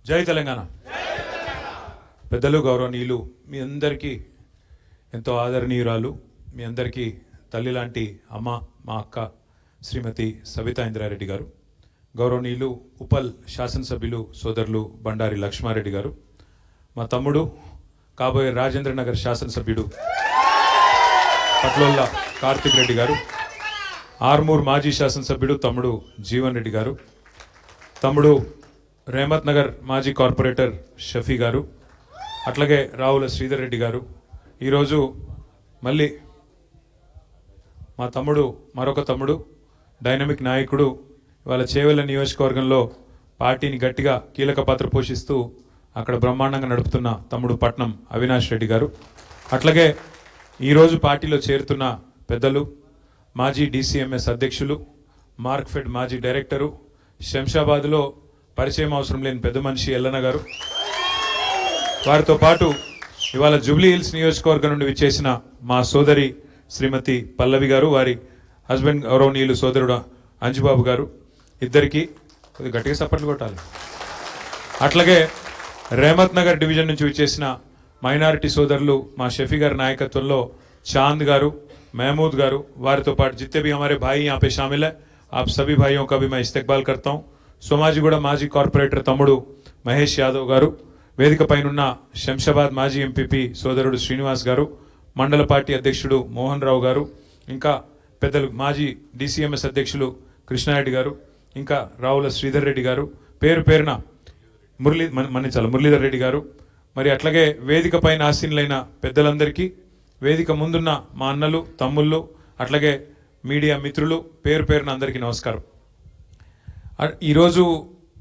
జై తెలంగాణ. పెద్దలు గౌరవనీయులు, మీ అందరికీ ఎంతో ఆదరణీయురాలు, మీ అందరికీ తల్లి లాంటి అమ్మ, మా అక్క శ్రీమతి సబితా ఇంద్రారెడ్డి గారు, గౌరవనీయులు ఉపల్ శాసనసభ్యులు సోదరులు బండారి లక్ష్మారెడ్డి గారు, మా తమ్ముడు కాబోయే రాజేంద్ర నగర్ శాసనసభ్యుడు పట్లోళ్ళ కార్తిక్ రెడ్డి గారు, ఆర్మూర్ మాజీ శాసనసభ్యుడు తమ్ముడు జీవన్ రెడ్డి గారు, తమ్ముడు రేమత్ నగర్ మాజీ కార్పొరేటర్ షఫీ గారు, అట్లాగే రావుల శ్రీధర్ రెడ్డి గారు. ఈరోజు మళ్ళీ మా తమ్ముడు, మరొక తమ్ముడు, డైనమిక్ నాయకుడు, ఇవాళ చేవెళ్ళ నియోజకవర్గంలో పార్టీని గట్టిగా కీలక పాత్ర పోషిస్తూ అక్కడ బ్రహ్మాండంగా నడుపుతున్న తమ్ముడు పట్నం అవినాష్ రెడ్డి గారు, అట్లాగే ఈరోజు పార్టీలో చేరుతున్న పెద్దలు, మాజీ డీసీఎంఎస్ అధ్యక్షులు, మార్క్ఫెడ్ మాజీ డైరెక్టరు, శంషాబాద్లో పరిచయం అవసరం లేని పెద్ద మనిషి ఎల్లన్న గారు, వారితో పాటు ఇవాళ జూబ్లీ హిల్స్ నియోజకవర్గం నుండి విచ్చేసిన మా సోదరి శ్రీమతి పల్లవి గారు, వారి హస్బెండ్ గౌరవనీయులు సోదరుడు అంజుబాబు గారు, ఇద్దరికి కొద్దిగా గట్టిగా సపోర్ట్లు కొట్టాలి. అట్లాగే రేమత్ నగర్ డివిజన్ నుంచి విచ్చేసిన మైనారిటీ సోదరులు మా షఫీ గారి నాయకత్వంలో చాంద్ గారు, महमूद गारू, वारितो पाటు जितने भी हमारे भाई यहाँ पे शामिल है, आप सभी भाइयों का भी मैं इस्तकबाल करता हूँ. सोमाजिगूడ మాజీ కార్పొరేటర్ తమ్ముడు మహేష్ యాదవ్ గారు, వేదిక పైనున్న శంషాబాద్ మాజీ ఎంపీపీ సోదరుడు శ్రీనివాస్ గారు, మండల పార్టీ అధ్యక్షుడు మోహన్ రావు గారు, ఇంకా పెద్దలు మాజీ డీసీఎంఎస్ అధ్యక్షులు కృష్ణారెడ్డి గారు, ఇంకా రావుల శ్రీధర్ రెడ్డి గారు, పేరు పేరున మురళీధర్ రెడ్డి గారు, మరి అట్లాగే వేదిక పైన ఆసీనులైన పెద్దలందరికీ, వేదిక ముందున్న మా అన్నలు, తమ్ముళ్ళు, అట్లాగే మీడియా మిత్రులు, పేరు పేరున అందరికీ నమస్కారం. ఈరోజు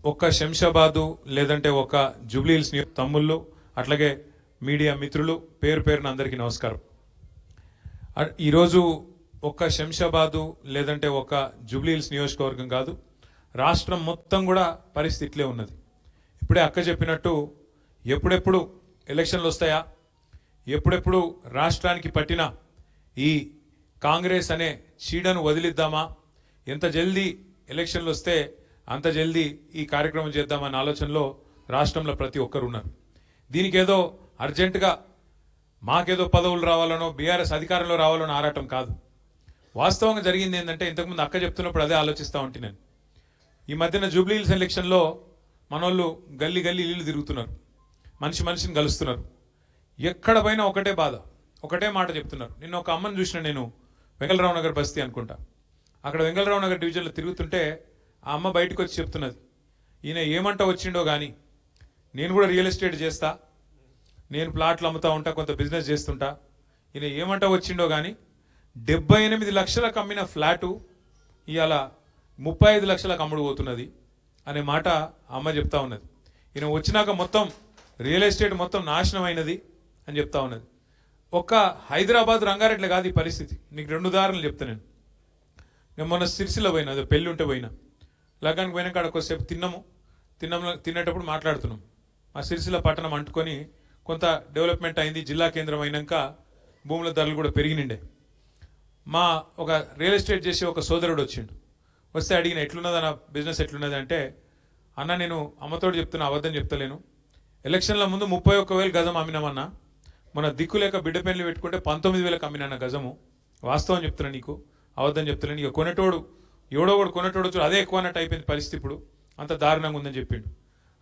ఒక్క శంషాబాదు లేదంటే ఒక జూబ్లీ హిల్స్ తమ్ముళ్ళు, అట్లాగే మీడియా మిత్రులు, పేరు పేరున అందరికీ నమస్కారం. ఈరోజు ఒక్క శంషాబాదు లేదంటే ఒక జూబ్లీ హిల్స్ నియోజకవర్గం కాదు, రాష్ట్రం మొత్తం కూడా పరిస్థితి ఇట్లే ఉన్నది. ఇప్పుడే అక్క చెప్పినట్టు ఎప్పుడెప్పుడు ఎలక్షన్లు వస్తాయా, ఎప్పుడెప్పుడు రాష్ట్రానికి పట్టిన ఈ కాంగ్రెస్ అనే చీడను వదిలిద్దామా, ఎంత జల్దీ ఎలక్షన్లు వస్తే అంత జల్దీ ఈ కార్యక్రమం చేద్దామన్న ఆలోచనలో రాష్ట్రంలో ప్రతి ఒక్కరు ఉన్నారు. దీనికి ఏదో అర్జెంటుగా మాకేదో పదవులు రావాలనో బీఆర్ఎస్ అధికారంలో రావాలనో ఆరాటం కాదు. వాస్తవంగా జరిగింది ఏంటంటే, ఇంతకుముందు అక్క చెప్తున్నప్పుడు అదే ఆలోచిస్తూ ఉంటే నేను, ఈ మధ్యన జూబ్లీ హిల్స్ ఎలక్షన్లో మనోళ్ళు గల్లీ గల్లీ ఇల్లు తిరుగుతున్నారు, మనిషి మనిషిని కలుస్తున్నారు, ఎక్కడ పైన ఒకటే బాధ, ఒకటే మాట చెప్తున్నారు. నిన్న ఒక అమ్మని చూసిన నేను, వెంగళరావు నగర్ బస్తీ అనుకుంటా, అక్కడ వెంగళరావు నగర్ డివిజన్లో తిరుగుతుంటే ఆ అమ్మ బయటకు వచ్చి చెప్తున్నది, ఈయన ఏమంటా వచ్చిండో కానీ నేను కూడా రియల్ ఎస్టేట్ చేస్తా, నేను ప్లాట్లు అమ్ముతా ఉంటా, కొంత బిజినెస్ చేస్తుంటా, ఈయన ఏమంటా వచ్చిండో కానీ 78 లక్షలకు అమ్మిన ఫ్లాటు ఇవాళ 35 లక్షలకు అమ్ముడు పోతున్నది అనే మాట అమ్మ చెప్తా ఉన్నది. ఈయన వచ్చినాక మొత్తం రియల్ ఎస్టేట్ మొత్తం నాశనం అయినది అని చెప్తా ఉన్నది. ఒక్క హైదరాబాద్ రంగారెడ్డి కాదు ఈ పరిస్థితి. నీకు 2 ఉదాహరణలు చెప్తా నేను. మొన్న సిరిసిల్ల పోయినా, అదే పెళ్ళి ఉంటే పోయినా, లగ్గానికి పోయినా కాడ కొద్దిసేపు తినేటప్పుడు మాట్లాడుతున్నాం. ఆ సిరిసిల్ల పట్టణం అంటుకొని కొంత డెవలప్మెంట్ అయింది, జిల్లా కేంద్రం అయినాక భూముల ధరలు కూడా పెరిగినిండే. మా ఒక రియల్ ఎస్టేట్ చేసే ఒక సోదరుడు వచ్చిండు, వస్తే అడిగిన ఎట్లున్నది అన్న బిజినెస్ ఎట్లున్నది అంటే, అన్న నేను అమ్మతోడు చెప్తున్నా, అబద్ధం చెప్తలేను, ఎలక్షన్ల ముందు 31,000 గజం అమ్మినామన్నా, మన దిక్కు లేక బిడ్డ పెళ్లి పెట్టుకుంటే 19,000 అమ్మినా గజము, వాస్తవం చెప్తున్నా నీకు, అబద్ధం చెప్తలేను. ఇక కొనేటోడు ఎవడో కూడా కొనేటోడు అదే ఎక్కువ అన్నట్టు అయిపోయింది పరిస్థితి, ఇప్పుడు అంత దారుణంగా ఉందని చెప్పిండు.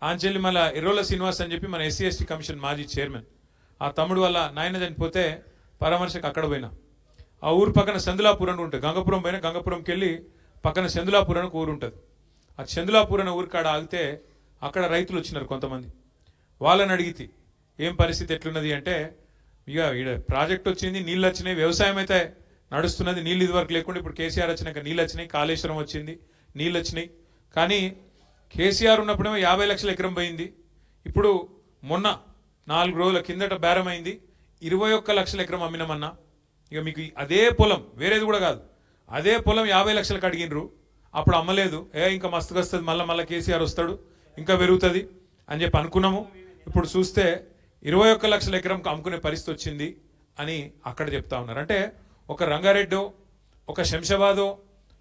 ఆంచెల్లి మళ్ళీ ఎర్రోల శ్రీనివాస్ అని చెప్పి మన SC/ST కమిషన్ మాజీ చైర్మన్, ఆ తమ్ముడు వల్ల నాయన చనిపోతే పరామర్శకు అక్కడ పోయినా. ఆ ఊరు పక్కన సెందులాపూర్ అని ఉంటుంది, గంగపురం పోయినా, గంగపురంకి వెళ్ళి పక్కన సెందులాపూర్ అని ఊరు ఉంటుంది. ఆ సెందులాపూర్ అనే ఊరి కాడ ఆగితే అక్కడ రైతులు వచ్చినారు కొంతమంది. వాళ్ళని అడిగితే ఏం పరిస్థితి ఎట్లున్నది అంటే, ఇక ఈడ ప్రాజెక్ట్ వచ్చింది, నీళ్ళు వచ్చినాయి, వ్యవసాయం అయితే నడుస్తున్నది, నీళ్ళు ఇదివరకు లేకుండా ఇప్పుడు కేసీఆర్ వచ్చినాక నీళ్ళు వచ్చినాయి, కాళేశ్వరం వచ్చింది, నీళ్ళు వచ్చినాయి. కానీ కేసీఆర్ ఉన్నప్పుడేమో 50 లక్షల ఎకరం పోయింది, ఇప్పుడు మొన్న 4 రోజుల కిందట బేరం అయింది 21 లక్షల ఎకరం అమ్మినామన్నా. ఇక మీకు అదే పొలం, వేరేది కూడా కాదు, అదే పొలం 50 లక్షలకు అడిగినరు, అప్పుడు అమ్మలేదు. ఇంకా మస్తుగా వస్తుంది, మళ్ళీ కేసీఆర్ వస్తాడు, ఇంకా పెరుగుతుంది అని చెప్పి అనుకున్నాము. ఇప్పుడు చూస్తే 21 లక్షల ఎకరం అమ్ముకునే పరిస్థితి వచ్చింది అని అక్కడ చెప్తా ఉన్నారు. అంటే ఒక రంగారెడ్డో, ఒక శంషాబాదో,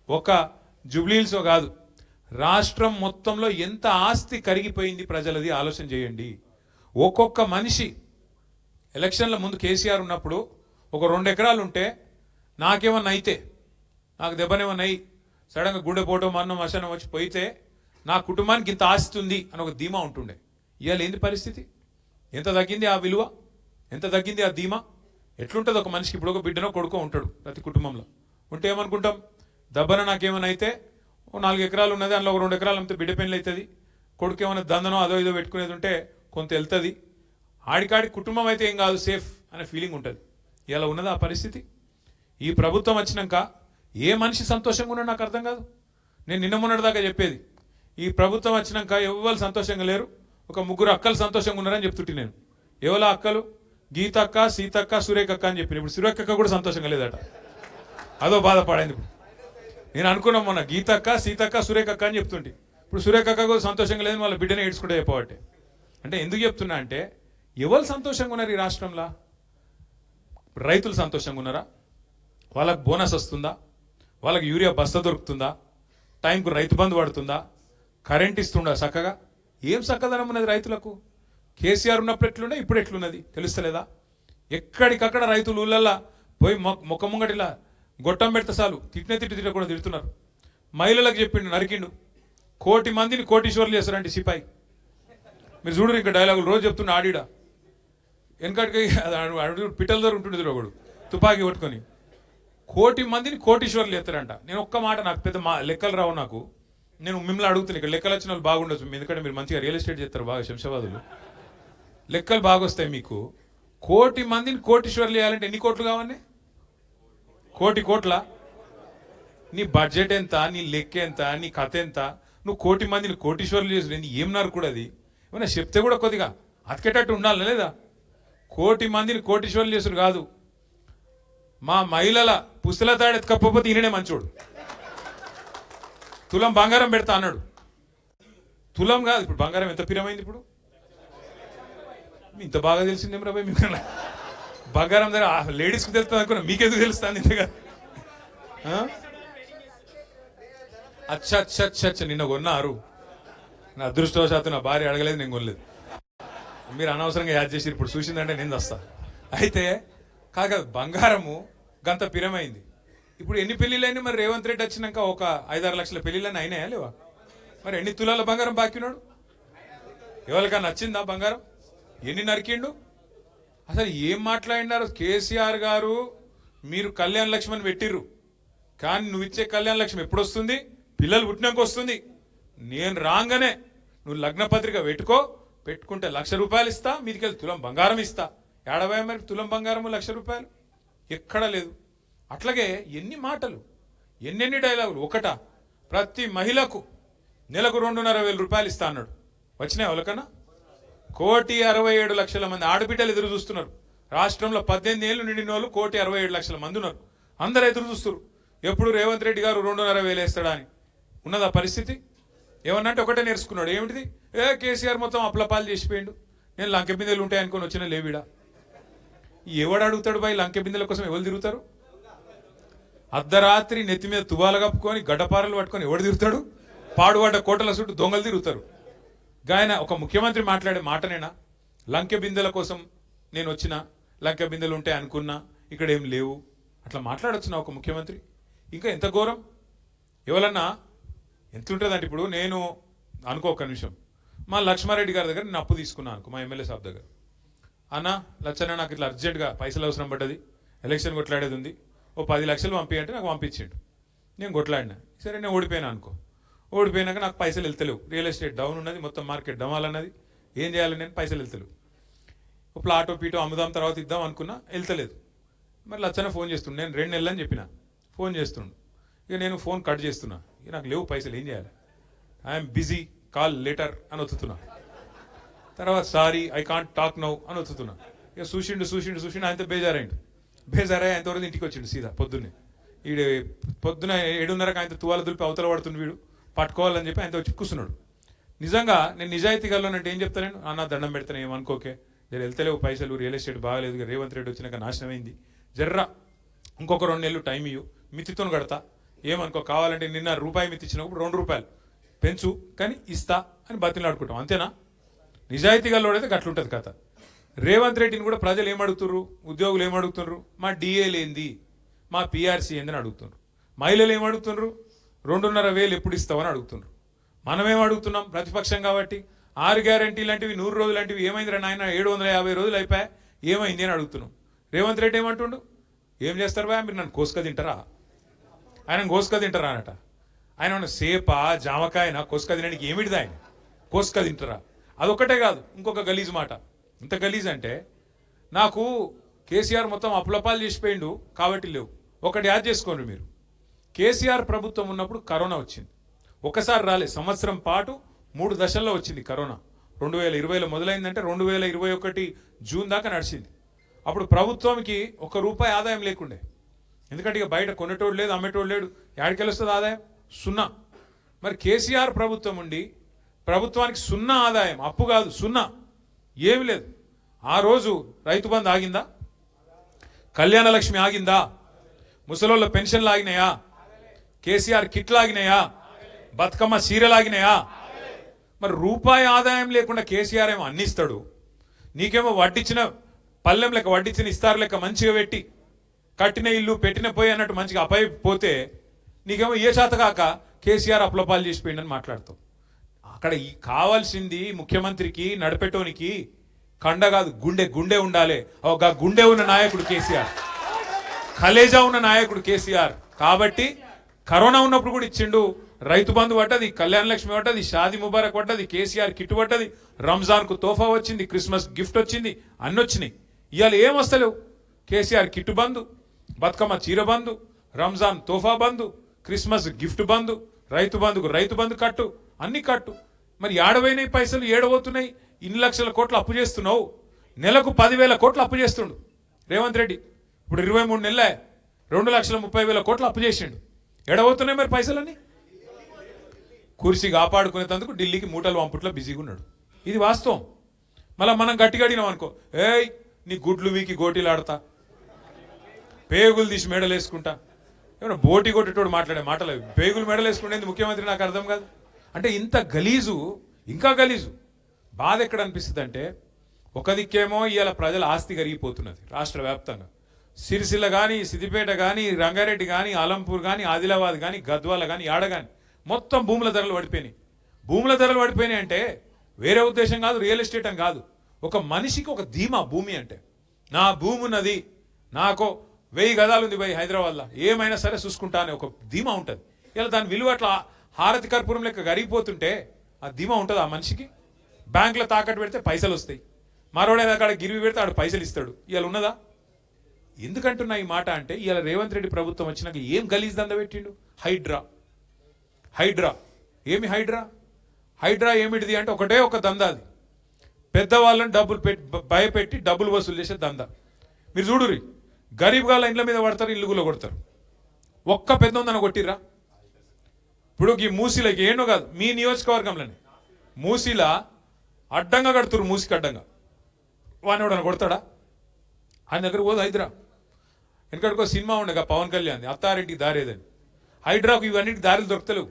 ఒక జూబ్లీ హిల్సో కాదు, రాష్ట్రం మొత్తంలో ఎంత ఆస్తి కరిగిపోయింది ప్రజలది ఆలోచన చేయండి. ఒక్కొక్క మనిషి ఎలక్షన్ల ముందు కేసీఆర్ ఉన్నప్పుడు ఒక 2 ఎకరాలు ఉంటే నాకేమన్నా అయితే, నాకు దెబ్బనేమన్నా అయ్యి సడన్గా గుండెపోవటం మరణం వశనం వచ్చి పోయితే నా కుటుంబానికి ఇంత ఆస్తి ఉంది అని ఒక ధీమా ఉంటుండే. ఇవాళ ఏంది పరిస్థితి? ఎంత తగ్గింది ఆ విలువ, ఎంత తగ్గింది ఆ ధీమా? ఎట్లుంటుంది ఒక మనిషికి? ఇప్పుడు ఒక బిడ్డనో కొడుకో ఉంటాడు ప్రతి కుటుంబంలో. ఉంటే ఏమనుకుంటాం, దెబ్బన నాకేమైనా అయితే 4 ఎకరాలు ఉన్నది, అందులో ఒక 2 ఎకరాలు అంతే బిడ్డ పెళ్ళి అవుతుంది, కొడుకు ఏమైనా దందనో అదో ఇదో పెట్టుకునేది ఉంటే కొంత వెళ్తుంది, ఆడికాడి కుటుంబం అయితే ఏం కాదు, సేఫ్ అనే ఫీలింగ్ ఉంటుంది. ఇలా ఉన్నది ఆ పరిస్థితి. ఈ ప్రభుత్వం వచ్చినాక ఏ మనిషి సంతోషంగా ఉన్నాడు నాకు అర్థం కాదు. నేను నిన్న మొన్నటిదాకా చెప్పేది, ఈ ప్రభుత్వం వచ్చినాక ఎవరు సంతోషంగా లేరు, ఒక 3 అక్కలు సంతోషంగా ఉన్నారని చెప్తుంటే నేను. ఎవరు అక్కలు? గీతక్క, సీతక్క, సురేఖక్క అని చెప్పిన. ఇప్పుడు సురేఖక్క కూడా సంతోషంగా లేదట, అదో బాధపడింది. ఇప్పుడు నేను అనుకున్నాం మొన్న గీతక్క, సీతక్క, సురేఖక్క అని చెప్తుంటే, ఇప్పుడు సురేఖక్క కూడా సంతోషంగా లేదు, వాళ్ళ బిడ్డనే ఏడ్చుకుంటే చెప్పబట్టే. అంటే ఎందుకు చెప్తున్నా అంటే, ఎవరు సంతోషంగా ఉన్నారు ఈ రాష్ట్రంలో? రైతులు సంతోషంగా ఉన్నారా? వాళ్ళకు బోనస్ వస్తుందా? వాళ్ళకి యూరియా బస్తా దొరుకుతుందా? టైంకు రైతు బంధు పడుతుందా? కరెంట్ ఇస్తుందా చక్కగా? ఏం చక్కదనం ఉన్నది రైతులకు? కేసీఆర్ ఉన్నప్పుడు ఎట్లున్నా ఇప్పుడు ఎట్లున్నది తెలుస్తలేదా? ఎక్కడికక్కడ రైతులు ఊళ్ళల్లా పోయి మొక్క ముంగటిలా గొట్టం పెడితే చాలు తిట్టిన కూడా తిడుతున్నారు. మహిళలకు చెప్పిండు, నరికిండు. 1,00,00,000 మందిని కోటీశ్వర్లు చేస్తారండి సిపాయి. మీరు చూడరు ఇంకా డైలాగులు రోజు చెప్తున్న ఆడిడ. వెనకటికి పిట్టల ద్వారా ఉంటుండే ఒకడు తుపాకీ కొట్టుకొని 1,00,00,000 మందిని కోటీశ్వర్లు చేస్తారంట. నేను ఒక్క మాట, నాకు పెద్ద లెక్కలు రావు నాకు, నేను మిమ్మల్ని అడుగుతున్నాను, ఇక్కడ లెక్కలు వచ్చిన వాళ్ళు బాగుండొచ్చు, ఎందుకంటే మీరు మంచిగా రియల్ ఎస్టేట్ చేస్తారు బాగా, శంషాబాదులు లెక్కలు బాగా వస్తాయి మీకు. 1,00,00,000 మందిని కోటీశ్వర్లు చేయాలంటే ఎన్ని కోట్లు కావాలి? 1,00,00,000 కోట్ల? నీ బడ్జెట్ ఎంత, నీ లెక్క ఎంత, నీ కథ ఎంత? నువ్వు 1,00,00,000 మందిని కోటీశ్వర్లు చేసి ఏమన్నారు కూడా? అది ఏమన్నా చెప్తే కూడా కొద్దిగా అతికేటట్టు ఉండాలి లేదా? 1,00,00,000 మందిని కోటీశ్వర్లు చేసుడు కాదు, మా మహిళల పుస్తల తాడు ఎత్తుకపోతే ఈయననే మంచోడు, తులం బంగారం పెడతా అన్నాడు. తులం కాదు, ఇప్పుడు బంగారం ఎంత పిరమైంది ఇప్పుడు? ఇంత బాగా తెలిసిందేం రాబాయ్ మీకు? బంగారం దగ్గర లేడీస్కి తెలుస్తుంది అనుకున్నా, మీకెందుకు తెలుస్తుంది ఇంతగా? అచ్చా అచ్చా అచ్చా అచ్చా, నిన్న కొన్నారు. నా అదృష్టవశాత్తు నా భార్య అడగలేదు, నేను కొనలేదు. మీరు అనవసరంగా యాడ్ చేసి ఇప్పుడు చూసిందంటే నేను వస్తా. అయితే కాదు, బంగారము గంత పిరమైంది. ఇప్పుడు ఎన్ని పెళ్లిళ్ళైనా మరి రేవంత్ రెడ్డి వచ్చినాక ఒక 5-6 లక్షల పెళ్లిళ్ళని అయినాయా లేవా? మరి ఎన్ని తులాల బంగారం బాకీ ఉన్నాడు? ఎవరికన్నా నచ్చిందా బంగారం? ఎన్ని నరికిండు? అసలు ఏం మాట్లాడినారు కేసీఆర్ గారు? మీరు కళ్యాణ లక్ష్మి అని పెట్టిర్రు, కానీ నువ్వు ఇచ్చే కళ్యాణ లక్ష్మి ఎప్పుడు వస్తుంది? పిల్లలు పుట్టినాక వస్తుంది. నేను రాగానే నువ్వు లగ్న పత్రిక పెట్టుకుంటే ₹1,00,000 ఇస్తా, మీదికెళ్ళి తులం బంగారం ఇస్తా. ఏడవై మరి తులం బంగారము ₹1,00,000 ఎక్కడా లేదు. అట్లాగే ఎన్ని మాటలు, ఎన్నెన్ని డైలాగులు. ఒకట, ప్రతి మహిళకు నెలకు ₹2,500 ఇస్తా అన్నాడు. వచ్చినాయి వాళ్ళకన్నా? 1,67,00,000 మంది ఆడబిడ్డలు ఎదురు చూస్తున్నారు. రాష్ట్రంలో 18 ఏళ్ళు నిండిన వాళ్ళు 1,67,00,000 మంది ఉన్నారు. అందరూ ఎదురు చూస్తున్నారు, ఎప్పుడు రేవంత్ రెడ్డి గారు 2,500 వేస్తాడా అని. ఉన్నదా పరిస్థితి? ఏమన్నంటే ఒకటే నేర్చుకున్నాడు, ఏమిటిది? కేసీఆర్ మొత్తం అప్లపాలు చేసిపోయిండు, నేను లంకె బిందెలు ఉంటాయి అనుకుని వచ్చిన లేవిడా. ఎవడు అడుగుతాడు బాయ్? లంకె బిందెల కోసం ఎవరు తిరుగుతారు? అర్ధరాత్రి నెత్తి మీద తువాల కప్పుకొని గడ్డపారలు పట్టుకొని ఎవడు తిరుగుతాడు? పాడుపడ్డ కోటల చుట్టూ దొంగలు తిరుగుతారు. గాయన ఒక ముఖ్యమంత్రి మాట్లాడే మాటనేనా? లంకె బిందెల కోసం నేను వచ్చిన, లంకె బిందెలు ఉంటాయి అనుకున్నా, ఇక్కడ ఏం లేవు, అట్లా మాట్లాడొచ్చున్నా ఒక ముఖ్యమంత్రి? ఇంకా ఎంత ఘోరం! ఎవరన్నా ఎంతుంటుందంటే, ఇప్పుడు నేను అనుకో ఒక్క నిమిషం, మా లక్ష్మారెడ్డి గారి దగ్గర నేను అప్పు తీసుకున్నాను అనుకో, మా ఎమ్మెల్యే సాబ్ దగ్గర. అన్న లచ్చన్న, నాకు ఇట్లా అర్జెంటుగా పైసలు అవసరం పడ్డది, ఎలక్షన్ కొట్లాడేది ఉంది, ఓ 10 లక్షలు పంపించంటే నాకు పంపించిండు. నేను కొట్లాడినా, సరే నేను ఓడిపోయినా అనుకో. ఓడిపోయినాక నాకు పైసలు వెళ్తలేవు, రియల్ ఎస్టేట్ డౌన్ ఉన్నది, మొత్తం మార్కెట్ డమాల్ అన్నది, ఏం చేయాలి? నేను పైసలు వెళ్తలేవు. ఒక ప్లాటో పీటో అమ్ముదాం, తర్వాత ఇద్దాం అనుకున్నా, వెళ్తలేదు. మరి లచ్చన్న ఫోన్ చేస్తుండు, నేను 2 నెలలు అని చెప్పిన, ఫోన్ చేస్తుండు. ఇక నేను ఫోన్ కట్ చేస్తున్నా, ఇక నాకు లేవు పైసలు, ఏం చేయాలి? ఐఎమ్ బిజీ, కాల్ లేటర్ అని ఒత్తుతున్నా. తర్వాత sorry I can't talk now అని ఒత్తుతున్నా. ఇక చూసిండు ఆయనతో బేజారై ఆయనతో ఇంటికి వచ్చిండు సీదా పొద్దున్నే. పొద్దున 7:30కి ఆయనతో తువాల దులిపి అవతల పడుతుంది, వీడు పట్టుకోవాలని చెప్పి ఆయనతో వచ్చి కూర్చున్నాడు. నిజంగా నేను నిజాయితీ గల్లోనంటే ఏం చెప్తాను నేను? అన్న దండం పెడతాను, ఏమనుకోకే, నేను వెళ్తలేవు పైసలు, రియల్ ఎస్టేట్ బాగాలేదు, రేవంత్ రెడ్డి వచ్చినాక నాశనమైంది, జర్రా ఇంకొక 2 నెలలు టైం ఇవ్వు, మితితో కడతా, ఏమనుకో, కావాలంటే నిన్న ₹1 మితి ఇచ్చినప్పుడు ₹2 పెంచు కానీ ఇస్తా అని బతిలాడుకుంటాం, అంతేనా? నిజాయితీగా లోడైతే గట్లుంటుంది కథ. రేవంత్ రెడ్డిని కూడా ప్రజలు ఏమడుగుతున్నారు, ఉద్యోగులు ఏమడుగుతున్నారు, మా డిఏలు ఏంది, మా పిఆర్సీ ఏందని అడుగుతున్నారు. మహిళలు ఏమడుగుతున్నారు, 2,500 ఎప్పుడు ఇస్తామని అడుగుతున్నారు. మనమేం అడుగుతున్నాం, ప్రతిపక్షం కాబట్టి 6 గ్యారంటీ లాంటివి 100 రోజులు లాంటివి ఏమైందిరా నాయన, 750 రోజులు అయిపోయా, ఏమైంది అని అడుగుతున్నాం. రేవంత్ రెడ్డి ఏమంటుండు, ఏం చేస్తారు బా మీరు, నన్ను కోసుక తింటారా, ఆయన కోసుక తింటారా అనట. ఆయన ఉన్న సేప జామకాయన కోసుక తినడానికి ఏమిటిది, ఆయన కోసుక తింటారా? అదొక్కటే కాదు, ఇంకొక గలీజ్ మాట. ఇంత గలీజ్ అంటే, నాకు కేసీఆర్ మొత్తం అప్లపాలు చేసిపోయిండు కాబట్టి లేవు. ఒకటి యాద్ చేసుకోండి మీరు, కేసీఆర్ ప్రభుత్వం ఉన్నప్పుడు కరోనా వచ్చింది, ఒకసారి రాలే, సంవత్సరం పాటు 3 దశల్లో వచ్చింది కరోనా. 2020లో మొదలైందంటే 2021 జూన్ దాకా నడిచింది. అప్పుడు ప్రభుత్వానికి ₹1 ఆదాయం లేకుండే, ఎందుకంటే ఇక బయట కొనేటోడు లేదు, అమ్మేటోడు లేడు, యాడికెళ్ళి వస్తుంది ఆదాయం, 0. మరి కేసీఆర్ ప్రభుత్వం ఉండి ప్రభుత్వానికి 0 ఆదాయం, అప్పు కాదు 0, ఏమి లేదు. ఆ రోజు రైతు బంధు ఆగిందా, కళ్యాణ లక్ష్మి ఆగిందా, ముసలోళ్ళ పెన్షన్లు ఆగినాయా, కేసీఆర్ కిట్లు ఆగినాయా, బతుకమ్మ సీరియల్ ఆగినాయా? మరి రూపాయి ఆదాయం లేకుండా కేసీఆర్ ఏమో అన్నిస్తాడు, నీకేమో వడ్డించిన పల్లెం లెక్క వడ్డించిన ఇస్తారు లెక్క మంచిగా పెట్టి, కట్టిన ఇల్లు పెట్టిన పోయి అన్నట్టు మంచిగా అపైపోతే నీకేమో ఏ శాత కాక కేసీఆర్ అప్లపాలు చేసిపోయిందని మాట్లాడతావు. అక్కడ కావాల్సింది ముఖ్యమంత్రికి, నడిపెట్టోనికి కండ కాదు, గుండె. గుండె ఉండాలి. ఒక గుండె ఉన్న నాయకుడు కేసీఆర్, కలేజా ఉన్న నాయకుడు కేసీఆర్. కాబట్టి కరోనా ఉన్నప్పుడు కూడా ఇచ్చిండు, రైతు బంధు పడ్డది, కళ్యాణ లక్ష్మి పడ్డది, షాదీ ముబారక్ పడ్డది, కేసీఆర్ కిట్ పడ్డది, రంజాన్ కు తోఫా వచ్చింది, క్రిస్మస్ గిఫ్ట్ వచ్చింది, అన్ని వచ్చినాయి. ఇవాళ ఏం వస్తలేవు, కేసీఆర్ కిట్ బంధు, బతుకమ్మ చీర బంధు, రంజాన్ తోఫా బంధు, క్రిస్మస్ గిఫ్ట్ బంధు, రైతు బంధు కట్టు, అన్ని కట్టు. మరి ఏడవైనాయి పైసలు, ఏడబోతున్నాయి? ఇన్ని లక్షల కోట్లు అప్పు చేస్తున్నావు, నెలకు 10,000 కోట్లు అప్పు చేస్తుండు రేవంత్ రెడ్డి. ఇప్పుడు 23 నెలలే 2,30,000 కోట్లు అప్పు చేసిండు. ఎడబోతున్నాయి మరి పైసలన్నీ? కుర్చీ కాపాడుకునేందుకు ఢిల్లీకి మూటలు పంపుట్లో బిజీగా ఉన్నాడు. ఇది వాస్తవం. మళ్ళీ మనం గట్టిగా అడిగినాం అనుకో, ఏయ్ నీ గుడ్లు వీకి గోటీలు ఆడతా, పేగులు తీసి మెడలు వేసుకుంటా, ఏమన్నా బోటి కొట్టేటోడు మాట్లాడే మాటలు, పేగులు మెడలు వేసుకుంటేంది ముఖ్యమంత్రి, నాకు అర్థం కాదు. అంటే ఇంత గలీజు, ఇంకా గలీజు. బాధ ఎక్కడ అనిపిస్తుంది అంటే, ఒక దిక్కేమో ఇవాళ ప్రజల ఆస్తి కరిగిపోతున్నది రాష్ట్ర వ్యాప్తంగా. సిరిసిల్ల కానీ, సిద్దిపేట కానీ, రంగారెడ్డి కానీ, ఆలంపూర్ కానీ, ఆదిలాబాద్ కానీ, గద్వాల కానీ, యాడ కానీ మొత్తం భూముల ధరలు పడిపోయినాయి. భూముల ధరలు పడిపోయినాయి అంటే వేరే ఉద్దేశం కాదు, రియల్ ఎస్టేట్ అని కాదు. ఒక మనిషికి ఒక ధీమా, భూమి అంటే నా భూమి ఉన్నది, నాకు 1000 గదాలు ఉంది భయ్ హైదరాబాద్లో, ఏమైనా సరే చూసుకుంటా అనే ఒక ధీమా ఉంటుంది. ఇలా దాని విలువ అట్లా హారతి కర్పూరం లెక్క కరిగిపోతుంటే ఆ ధీమా ఉంటుంది ఆ మనిషికి. బ్యాంకులో తాకట్టు పెడితే పైసలు వస్తాయి, మరోడైనా అక్కడ గిరివి పెడితే ఆడు పైసలు ఇస్తాడు. ఇవాళ ఉన్నదా? ఎందుకంటున్నా ఈ మాట అంటే, ఇవాళ రేవంత్ రెడ్డి ప్రభుత్వం వచ్చినాక ఏం గలీజ్ దంద పెట్టిండు? హైడ్రా. ఏమి హైడ్రా ఏమిటిది అంటే ఒకటే ఒక దందా, అది పెద్దవాళ్ళని డబ్బులు భయపెట్టి డబ్బులు వసూలు చేసే దందా. మీరు చూడురి, గరీబ్ గాళ్ళ ఇండ్ల మీద పడతారు, ఇల్లుగులో కొడతారు. ఒక్క పెద్ద ఉందని కొట్టిర్రా? ఇప్పుడు ఈ మూసీలకి ఏంటో కాదు, మీ నియోజకవర్గంలోనే మూసీలా అడ్డంగా కడుతురు, మూసికి అడ్డంగా. వాడిని ఎవడన్నా కొడతాడా? ఆయన దగ్గర పోదు హైడ్రా. వెనకడికో సినిమా ఉండగా పవన్ కళ్యాణ్, అత్తారింటికి దారేదని. హైడ్రాకు ఇవన్నిటికి దారులు దొరకలేవు.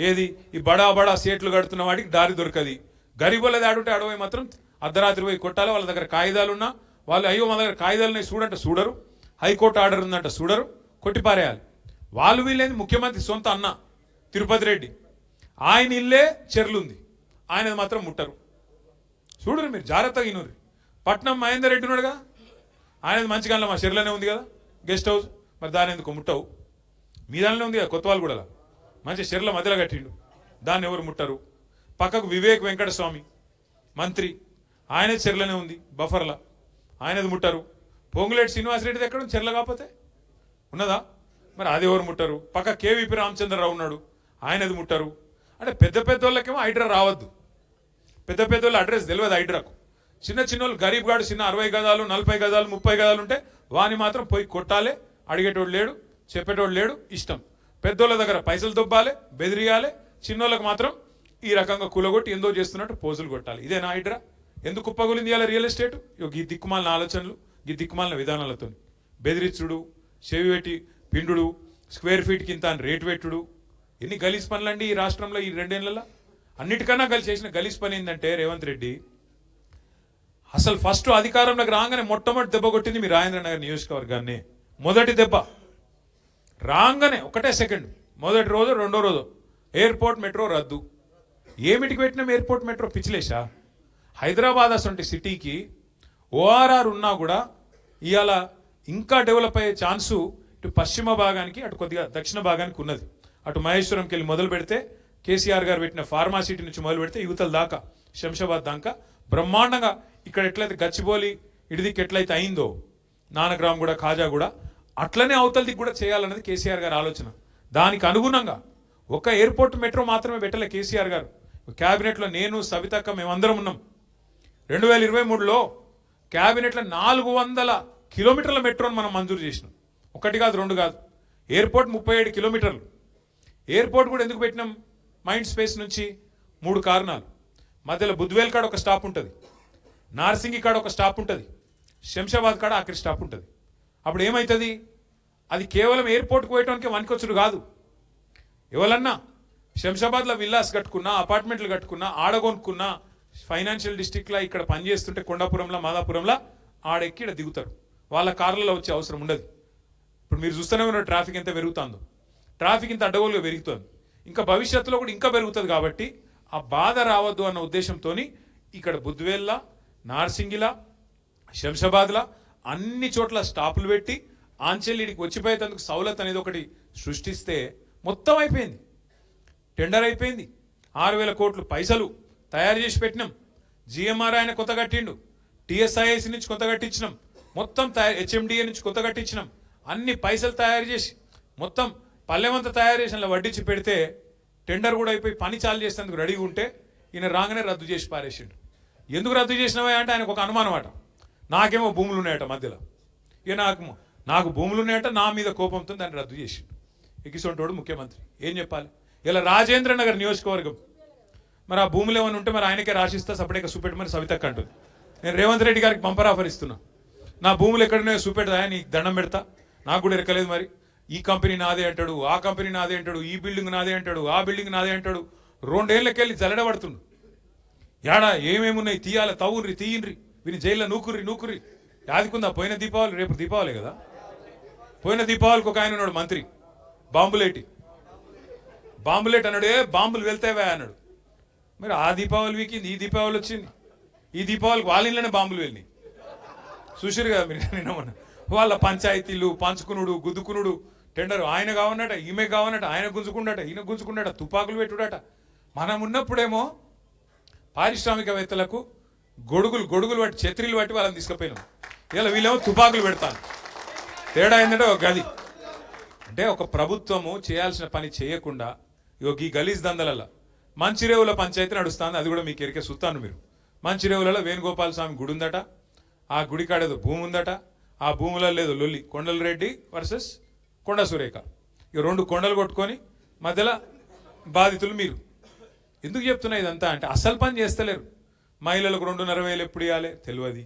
ఏది ఈ బడా సేట్లు కడుతున్న వాడికి దారి దొరకది. గరీబులది ఆడుంటే అడవి మాత్రం అర్ధరాత్రి పోయి కొట్టాలి. వాళ్ళ దగ్గర కాగితాలు ఉన్నా వాళ్ళు, అయ్యో మా దగ్గర కాగితాలున్నాయి చూడంటే చూడరు, హైకోర్టు ఆర్డర్ ఉందంటే చూడరు, కొట్టిపారేయాలి. వాళ్ళు వీళ్ళేది ముఖ్యమంత్రి సొంత అన్న తిరుపతి రెడ్డి, ఆయన ఇల్లే చెర్లుంది, ఆయనది మాత్రం ముట్టరు. చూడరు మీరు, జాగ్రత్తగా వినుర్రి. పట్నం మహేందర్ రెడ్డి ఉన్నాడు కదా, ఆయనది మంచిగా మా చెర్లోనే ఉంది కదా గెస్ట్ హౌస్, మరి దాని ఎందుకు ముట్టవు? మీ దానిలో ఉంది కదా కొత్తవాళ్ళు కూడా, మంచి చెర్ల మధ్యలో కట్టిండు, దాన్ని ఎవరు ముట్టరు. పక్కకు వివేక్ వెంకటస్వామి మంత్రి, ఆయనది చెర్లనే ఉంది బఫర్లా, ఆయనది ముట్టరు. పొంగులేటి శ్రీనివాసరెడ్డిది ఎక్కడ ఉంది చెర్ల కాకపోతే? ఉన్నదా? మరి అది ఎవరు ముట్టరు. పక్క కేవీపీ రామచంద్రరావు ఉన్నాడు, ఆయనది ముట్టరు. అంటే పెద్ద వాళ్ళకేమో హైడ్రా రావద్దు, పెద్ద వాళ్ళ అడ్రస్ తెలియదు హైడ్రాకు. చిన్నోళ్ళు గరీబ్ గాడు చిన్న 60 గదాలు 40 గదాలు 30 గదాలు ఉంటే వాని మాత్రం పోయి కొట్టాలి, అడిగేటోడు లేడు, చెప్పేటోడు లేడు, ఇష్టం. పెద్దోళ్ళ దగ్గర పైసలు దొబ్బాలి, బెదిరియాలి, చిన్నోళ్ళకి మాత్రం ఈ రకంగా కూలగొట్టి ఎందో చేస్తున్నట్టు పోజులు కొట్టాలి. ఇదేనా హైడ్రా? ఎందుకు కుప్పగొలింది ఇవాళ రియల్ ఎస్టేట్? ఈ దిక్కుమాలిన ఆలోచనలు, ఈ దిక్కుమాలిన విధానాలతో బెదిరించుడు, చెవి పెట్టి పిండుడు, స్క్వేర్ ఫీట్ కింద రేటు పెట్టుడు, ఎన్ని గలీజ్ పనులండి ఈ రాష్ట్రంలో ఈ 2 ఏళ్లలో? అన్నిటికన్నా చేసిన గలీజ్ పని ఏంటంటే రేవంత్ రెడ్డి అసలు ఫస్ట్ అధికారంలోకి రాగానే మొట్టమొదటి దెబ్బ కొట్టింది మీ రాజేంద్ర నగర్ నియోజకవర్గాన్ని. మొదటి దెబ్బ రాగానే ఒకటే సెకండ్, మొదటి రోజు రెండో రోజు ఎయిర్పోర్ట్ మెట్రో రద్దు. ఏమిటికి పెట్టినాం ఎయిర్పోర్ట్ మెట్రో? పిచ్చిలేసా? హైదరాబాద్ అసలు సిటీకి ఓఆర్ఆర్ ఉన్నా కూడా ఇవాళ ఇంకా డెవలప్ అయ్యే ఛాన్సు ఇటు పశ్చిమ భాగానికి అటు కొద్దిగా దక్షిణ భాగానికి ఉన్నది. అటు మహేశ్వరంకి వెళ్ళి మొదలు పెడితే కేసీఆర్ గారు పెట్టిన ఫార్మాసిటీ నుంచి మొదలు పెడితే యువతల దాకా శంషాబాద్ దాకా బ్రహ్మాండంగా ఇక్కడ ఎట్లయితే గచ్చిబౌలి ఇడిదికి ఎట్లయితే అయిందో నానగ్రామ్ కూడా ఖాజా కూడా అట్లనే అవతలది కూడా చేయాలన్నది కేసీఆర్ గారి ఆలోచన. దానికి అనుగుణంగా ఒక ఎయిర్పోర్ట్ మెట్రో మాత్రమే పెట్టలే కేసీఆర్ గారు. క్యాబినెట్లో నేను సవితక్క మేమందరం ఉన్నాం. 2023లో క్యాబినెట్లో 400 కిలోమీటర్ల మెట్రోని మనం మంజూరు చేసినాం. 1 కాదు 2 కాదు. ఎయిర్పోర్ట్ 37 కిలోమీటర్లు. ఎయిర్పోర్ట్ కూడా ఎందుకు పెట్టినాం? మైండ్ స్పేస్ నుంచి 3 కారణాలు. మధ్యలో బుద్వేల్ కాడ ఒక స్టాప్ ఉంటుంది, నార్సింగి కాడ ఒక స్టాప్ ఉంటుంది, శంషాబాద్ కాడ ఆఖరి స్టాప్ ఉంటుంది. అప్పుడు ఏమవుతుంది? అది కేవలం ఎయిర్పోర్ట్కి పోయటానికి వనికొచ్చుడు కాదు. ఎవరన్నా శంషాబాద్లో విల్లాస్ కట్టుకున్నా, అపార్ట్మెంట్లు కట్టుకున్నా, ఆడగొనుక్కున్నా, ఫైనాన్షియల్ డిస్ట్రిక్ట్లో ఇక్కడ పనిచేస్తుంటే కొండాపురంలో మాదాపురంలో ఆడెక్కి ఇక్కడ దిగుతారు. వాళ్ళ కార్లలో వచ్చే అవసరం ఉండదు. ఇప్పుడు మీరు చూస్తూనే ఉన్న ట్రాఫిక్ ఎంత పెరుగుతుందో, ట్రాఫిక్ ఇంత అడ్డగోలుగా పెరుగుతుంది. ఇంకా భవిష్యత్తులో కూడా ఇంకా పెరుగుతుంది. కాబట్టి ఆ బాధ రావద్దు అన్న ఉద్దేశంతో ఇక్కడ బుద్వేల్లా, నార్సింగిలా, శంషాబాద్లా అన్ని చోట్ల స్టాపులు పెట్టి ఆంచెల్లిడికి వచ్చిపోయేందుకు సౌలత్ అనేది ఒకటి సృష్టిస్తే మొత్తం అయిపోయింది. టెండర్ అయిపోయింది. 6,000 కోట్లు పైసలు తయారు చేసి పెట్టినాం. జిఎంఆర్ ఆయన కొత్త కట్టిండు, టిఎస్ఐఎస్ నుంచి కొత్త కట్టించినాం, మొత్తం హెచ్ఎండిఏ నుంచి కొత్త కట్టించినాం. అన్ని పైసలు తయారు చేసి మొత్తం పల్లెమంతా తయారు చేసి అలా వడ్డించి పెడితే టెండర్ కూడా అయిపోయి పని చాలు చేసేందుకు రెడీగా ఉంటే ఈయన రాగానే రద్దు చేసి పారేసిండు. ఎందుకు రద్దు చేసినవా అంటే ఆయనకు ఒక అనుమానం అట, నాకేమో భూములు ఉన్నాయట మధ్యలో. ఇక నాకు భూములు ఉన్నాయట, నా మీద కోపంతో దాన్ని రద్దు చేసిండు. ఎక్కిసొంటోడు ముఖ్యమంత్రి. ఏం చెప్పాలి? ఇలా రాజేంద్ర నగర్ నియోజకవర్గం మరి ఆ భూములు ఏమైనా ఉంటే మరి ఆయనకే రాసిస్తా సపరేట్గా చూపెట్టమని సవితక్క అంటుంది. నేను రేవంత్ రెడ్డి గారికి బంపర్ ఆఫర్ ఇస్తున్నా. నా భూములు ఎక్కడనే చూపెడతా, నీకు దండం పెడతా. నాకు కూడా ఎరకలేదు. మరి ఈ కంపెనీ నాదే అంటాడు, ఆ కంపెనీ నాదే అంటాడు, ఈ బిల్డింగ్ నాదే అంటాడు, ఆ బిల్డింగ్ నాదే అంటాడు. 2 ఏళ్ళకెళ్ళి జల్లడబడుతుండు. యాడా ఏమేమున్నాయి తీయాలి, తవ్వుండ్రి, తీయండ్రి, వీని జైల్లో నూకుర్రి. యాదికుందా పోయిన దీపావళి? రేపు దీపావళి కదా. పోయిన దీపావళికి ఒక ఆయన ఉన్నాడు మంత్రి, బాంబులేట్ అన్నాడు. బాంబులు వెళ్తావా అన్నాడు. మరి ఆ దీపావళి వీకింది, ఈ దీపావళి వచ్చింది. ఈ దీపావళికి వాళ్ళ ఇళ్ళనే బాంబులు వెళ్ళినాయి. చూసిరు కదా మీరు నిన్న. వాళ్ళ పంచాయతీలు పంచుకునుడు, గుద్దుకునుడు, టెండర్ ఆయన కావన్నట, ఈమె కావన్నట, ఆయన గుంజుకుండట, ఈయన గుంజుకుండట, తుపాకులు పెట్టుడట. మనం ఉన్నప్పుడేమో పారిశ్రామికవేత్తలకు గొడుగులు పట్టి, ఛత్రీలు పట్టి వాళ్ళని తీసుకుపోయినాం. ఇలా వీళ్ళేమో తుపాకులు పెడతాను. తేడా ఏంటంటే ఒక గది అంటే ఒక ప్రభుత్వము చేయాల్సిన పని చేయకుండా ఈ గలీజ్ దందలలో మంచిరేవుల పంచాయతీ నడుస్తుంది. అది కూడా మీకు ఎరికే సుత్తాను మీరు. మంచిరేవులలో వేణుగోపాల స్వామి గుడి ఉందట. ఆ గుడి కాడేదో భూమి ఉందట. ఆ భూములలో లేదో లొల్లి. కొండల రెడ్డి వర్సెస్ కొండ సురేఖ. ఇక 2 కొండలు కొట్టుకొని మధ్యలో బాధితులు మీరు. ఎందుకు చెప్తున్నా ఇదంతా అంటే అసలు పని చేస్తలేరు. మహిళలకు 2,500 ఎప్పుడు ఇవ్వాలి తెలియదు.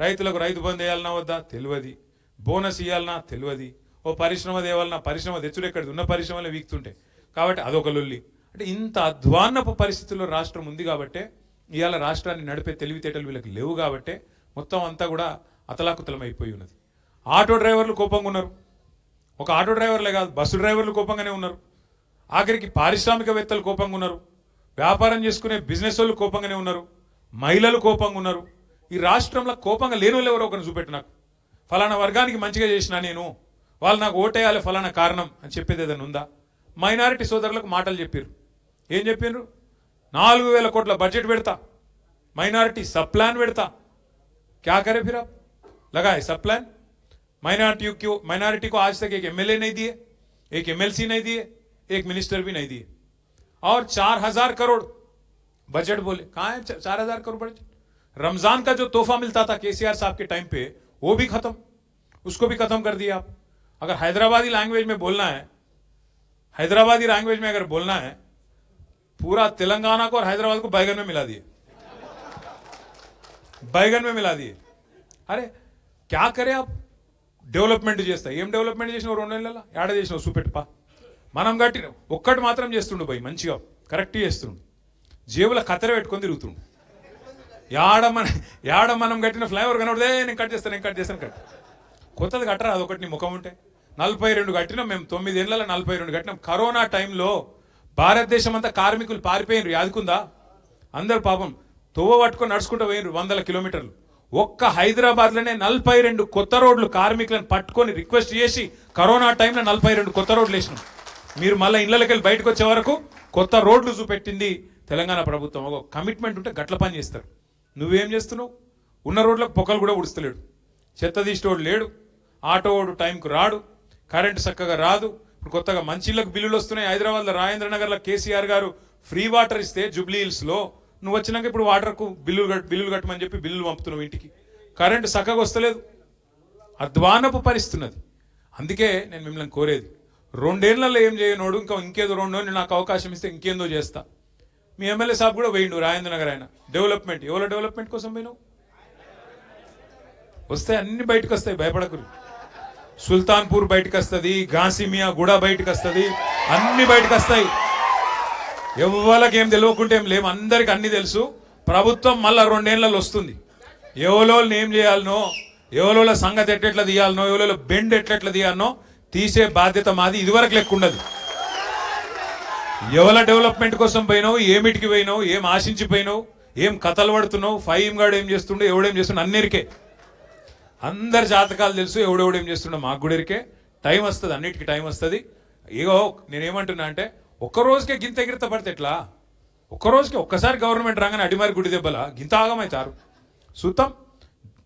రైతులకు రైతు బంధు వేయాలన్నా వద్దా తెలియదు. బోనస్ ఇవ్వాలన్నా తెలియదు. ఓ పరిశ్రమ తేవాలన్నా పరిశ్రమ తెచ్చుడు ఎక్కడిది, ఉన్న పరిశ్రమలే వీక్తుంటే. కాబట్టి అదొక లొల్లి. అంటే ఇంత అధ్వాన్నపు పరిస్థితుల్లో రాష్ట్రం ఉంది కాబట్టే ఇవాళ రాష్ట్రాన్ని నడిపే తెలివితేటలు వీళ్ళకి లేవు కాబట్టే మొత్తం అంతా కూడా అతలాకుతలం అయిపోయి ఉన్నది. ఆటో డ్రైవర్లు కోపంగా ఉన్నారు. ఒక ఆటో డ్రైవర్లే కాదు, బస్సు డ్రైవర్లు కోపంగానే ఉన్నారు. ఆఖరికి పారిశ్రామికవేత్తలు కోపంగా ఉన్నారు. వ్యాపారం చేసుకునే బిజినెస్ వాళ్ళు కోపంగానే ఉన్నారు. మహిళలు కోపంగా ఉన్నారు. ఈ రాష్ట్రంలో కోపంగా లేని వాళ్ళు ఎవరో ఒకరిని చూపెట్టు నాకు. ఫలానా వర్గానికి మంచిగా చేసినా నేను, వాళ్ళు నాకు ఓటేయాలి ఫలానా కారణం అని చెప్పేది ఏదైనా ఉందా? మైనారిటీ సోదరులకు మాటలు చెప్పారు. ఏం చెప్పారు? 4,000 కోట్ల బడ్జెట్ పెడతా, మైనారిటీ सब प्लान పెడతా. क्या करे फिर आप? लगा है सब प्लान. माइनॉरिटी को आज तक एक एमएलए नहीं दिए, एक एमएलसी नहीं दिए, एक मिनिस्टर भी नहीं दिए. और 4,000 करोड़ बजट बोले. कहाँ है 4,000 करोड़ बजट? रमजान का जो तोहफा मिलता था केसीआर साहब के टाइम पे वो भी खत्म, उसको भी खत्म कर दिया आप. अगर हैदराबादी लैंग्वेज में बोलना है, हैदराबादी लैंग्वेज में अगर बोलना है, पूरा तेलंगाना को और हैदराबाद को बैगन में मिला दिए, बैगन में मिला दिए. अरे क्या करे आप? డెవలప్మెంట్ చేస్తా. ఏం డెవలప్మెంట్ చేసినావు? 2 నెలల ఏడ చేసినావు? చూపెట్టుపా. మనం కట్టిన ఒక్కటి మాత్రం చేస్తుండు పోయి మంచిగా కరెక్ట్ చేస్తుండు, జేబుల కత్తెర పెట్టుకొని తిరుగుతుండు. యాడ మనం కట్టిన ఫ్లైఓవర్ కనబడితే నేను కట్ చేస్తాను కట్. కొత్తది కట్టరా అదొకటి నీ ముఖం ఉంటే. 42 కట్టినాం మేము, 9 ఏళ్లలో 42 కట్టినాం. కరోనా టైంలో భారతదేశం అంతా కార్మికులు పారిపోయినారు, యాదుకుందా? అందరు పాపం తోవ పట్టుకొని నడుచుకుంటూ పోయినారు 100 కిలోమీటర్లు. ఒక్క హైదరాబాద్లోనే 42 కొత్త రోడ్లు కార్మికులను పట్టుకొని రిక్వెస్ట్ చేసి కరోనా టైంలో 42 కొత్త రోడ్లు వేసినాం. మీరు మళ్ళీ ఇళ్లకి వెళ్ళి బయటకు వచ్చే వరకు కొత్త రోడ్లు చూపెట్టింది తెలంగాణ ప్రభుత్వం. ఒక కమిట్మెంట్ ఉంటే గట్ల పని చేస్తారు. నువ్వేం చేస్తున్నావు? ఉన్న రోడ్లకు పొక్కలు కూడా ఉడుస్తలేడు, చెత్త తీసేవాడు లేడు, ఆటో వాడు టైంకు రాడు, కరెంటు చక్కగా రాదు. ఇప్పుడు కొత్తగా మంచిళ్ళకు బిల్లులు వస్తున్నాయి. హైదరాబాద్లో రాజేంద్రనగర్లో కేసీఆర్ గారు ఫ్రీ వాటర్ ఇస్తే జూబ్లీ హిల్స్లో నువ్వు వచ్చినాక ఇప్పుడు వాటర్కు బిల్లులు కట్టమని చెప్పి బిల్లులు పంపుతున్నావు ఇంటికి. కరెంటు చక్కగా వస్తలేదు, అధ్వానపు పరిస్తున్నది. అందుకే నేను మిమ్మల్ని కోరేది, 2 ఏళ్లలో ఏం చేయనోడు ఇంకేదో 2 ఏళ్ళు నాకు అవకాశం ఇస్తే ఇంకేందో చేస్తా. మీ ఎమ్మెల్యే సాబ్ కూడా పోయిండు రాజేంద్రనగర్, ఆయన డెవలప్మెంట్, ఎవరో డెవలప్మెంట్ కోసం పోయినావు? వస్తాయి, అన్ని బయటకు వస్తాయి, భయపడకురు. సుల్తాన్పూర్ బయటకు వస్తుంది, ఘాసిమియా గూడ బయటకు వస్తుంది, అన్ని బయటకు వస్తాయి. ఎవరికి ఏం తెలియకుంటే ఏం లేవు, అందరికి అన్ని తెలుసు. ప్రభుత్వం మళ్ళా 2 ఏళ్లలో వస్తుంది. ఎవరోళ్ళని ఏం చేయాలనో, ఎవరోళ్ళ సంగతి ఎట్లెట్లా తీయాలనో, ఎవరోళ్ళ బెండ్ ఎట్లెట్లా తీయాలనో తీసే బాధ్యత మాది. ఇదివరకు లెక్క ఉండదు. ఎవల డెవలప్మెంట్ కోసం పోయినావు, ఏమిటికి పోయినావు, ఏం ఆశించిపోయినావు, ఏం కథలు పడుతున్నావు, ఫైమ్ గాడు ఏం చేస్తుండో, ఎవడేం చేస్తుండో అన్నిరికే అందరి జాతకాలు తెలుసు. ఎవడెవడేం చేస్తుండో మాకు కూడా ఎరికే. టైం వస్తుంది, అన్నిటికీ టైం వస్తుంది. ఇగో నేనేమంటున్నా అంటే, ఒక్క రోజుకే గింత ఎగిరిత పడితే ఎట్లా? ఒక్క రోజుకి ఒక్కసారి గవర్నమెంట్ రాగానే అడిమారి గుడి దెబ్బల గింత ఆగమవుతారు. సుతం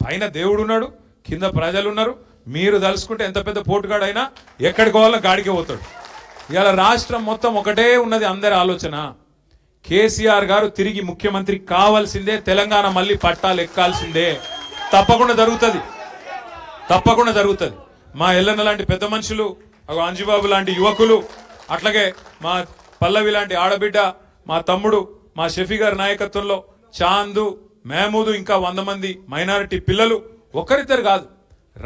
పైన దేవుడు ఉన్నాడు, కింద ప్రజలు ఉన్నారు. మీరు తలుసుకుంటే ఎంత పెద్ద పోటుగాడైనా ఎక్కడికి పోవాలో గాడికి పోతాడు. ఇవాళ రాష్ట్రం మొత్తం ఒకటే ఉన్నది, అందరి ఆలోచన కేసీఆర్ గారు తిరిగి ముఖ్యమంత్రి కావాల్సిందే, తెలంగాణ మళ్ళీ పట్టాలు ఎక్కాల్సిందే. తప్పకుండా జరుగుతుంది, తప్పకుండా జరుగుతుంది. మా ఎల్లన్న లాంటి పెద్ద మనుషులు, అంజుబాబు లాంటి యువకులు, అట్లాగే మా పల్లవి లాంటి ఆడబిడ్డ, మా తమ్ముడు, మా షఫీ గారి నాయకత్వంలో చాందు, మహమూదు, ఇంకా 100 మంది మైనారిటీ పిల్లలు, ఒకరిద్దరు కాదు,